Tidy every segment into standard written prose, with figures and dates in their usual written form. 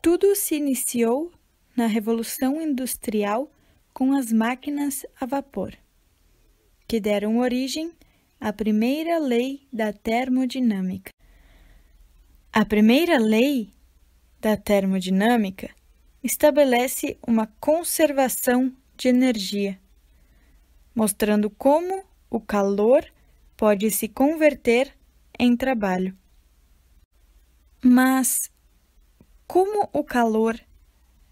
Tudo se iniciou na Revolução Industrial com as máquinas a vapor, que deram origem à primeira lei da termodinâmica. A primeira lei da termodinâmica estabelece uma conservação de energia, mostrando como o calor pode se converter em trabalho. Mas como o calor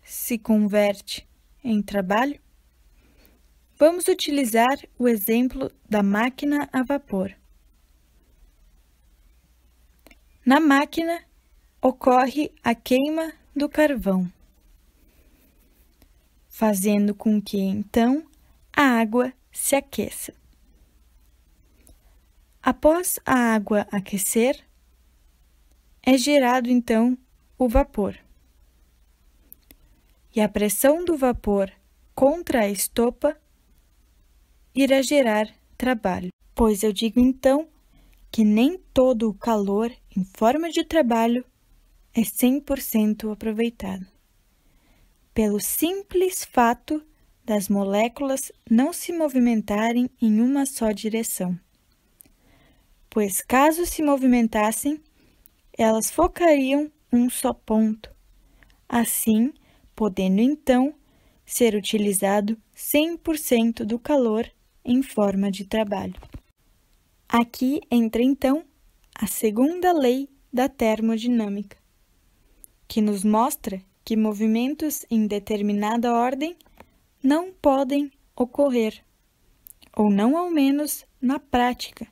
se converte em trabalho? Vamos utilizar o exemplo da máquina a vapor. Na máquina, ocorre a queima do carvão, fazendo com que, então, a água se aqueça. Após a água aquecer, é gerado, então, o vapor. E a pressão do vapor contra a estopa irá gerar trabalho. Pois eu digo, então, que nem todo o calor em forma de trabalho é 100% aproveitado, pelo simples fato das moléculas não se movimentarem em uma só direção. Pois caso se movimentassem, elas focariam um só ponto, assim podendo então ser utilizado 100% do calor em forma de trabalho. Aqui entra então a segunda lei da termodinâmica, que nos mostra que movimentos em determinada ordem não podem ocorrer, ou não ao menos na prática,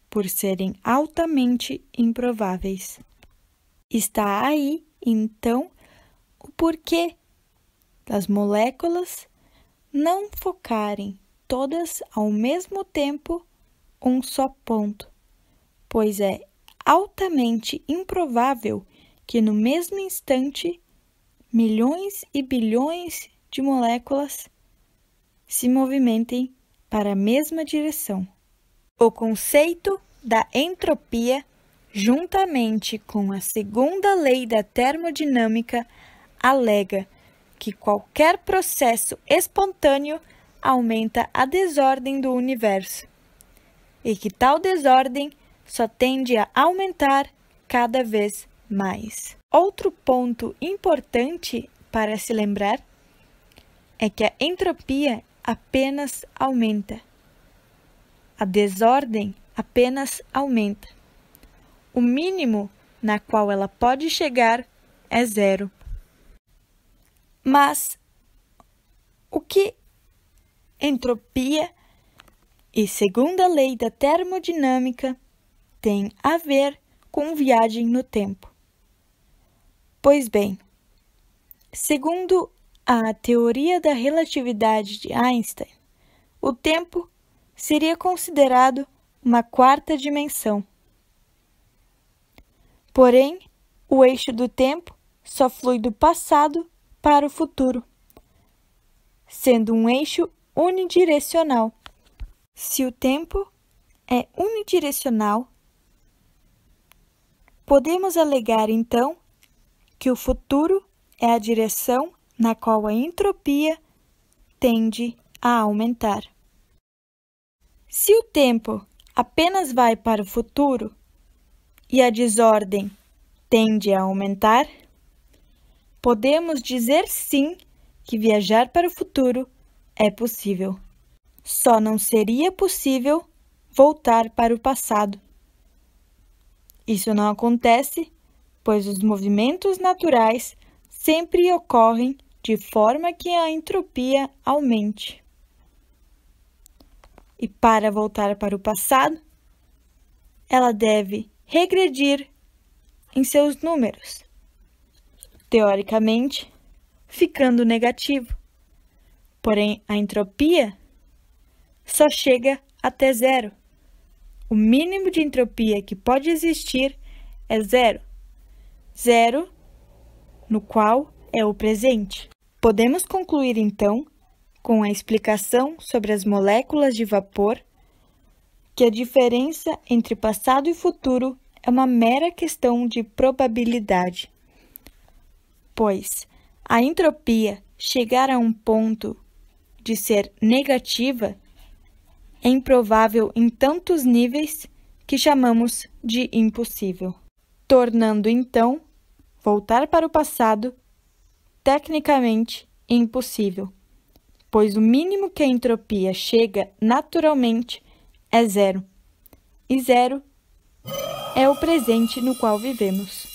por serem altamente improváveis. Está aí, então, o porquê das moléculas não focarem todas ao mesmo tempo um só ponto, pois é altamente improvável que no mesmo instante milhões e bilhões de moléculas se movimentem para a mesma direção. O conceito da entropia, juntamente com a segunda lei da termodinâmica, alega que qualquer processo espontâneo aumenta a desordem do universo, e que tal desordem só tende a aumentar cada vez mais. Outro ponto importante para se lembrar é que a entropia apenas aumenta. A desordem apenas aumenta. O mínimo na qual ela pode chegar é zero. Mas o que entropia e segunda lei da termodinâmica tem a ver com viagem no tempo? Pois bem, segundo a teoria da relatividade de Einstein, o tempo seria considerado uma quarta dimensão. Porém, o eixo do tempo só flui do passado para o futuro, sendo um eixo unidirecional. Se o tempo é unidirecional, podemos alegar então que o futuro é a direção na qual a entropia tende a aumentar. Se o tempo apenas vai para o futuro e a desordem tende a aumentar, podemos dizer sim que viajar para o futuro é possível. Só não seria possível voltar para o passado. Isso não acontece, pois os movimentos naturais sempre ocorrem de forma que a entropia aumente. E para voltar para o passado, ela deve regredir em seus números, teoricamente, ficando negativo. Porém, a entropia só chega até zero. O mínimo de entropia que pode existir é zero. Zero, no qual é o presente. Podemos concluir, então, com a explicação sobre as moléculas de vapor, que a diferença entre passado e futuro é uma mera questão de probabilidade. pois a entropia chegar a um ponto de ser negativa é improvável em tantos níveis que chamamos de impossível, tornando então voltar para o passado tecnicamente impossível, pois o mínimo que a entropia chega naturalmente é zero, e zero é o presente no qual vivemos.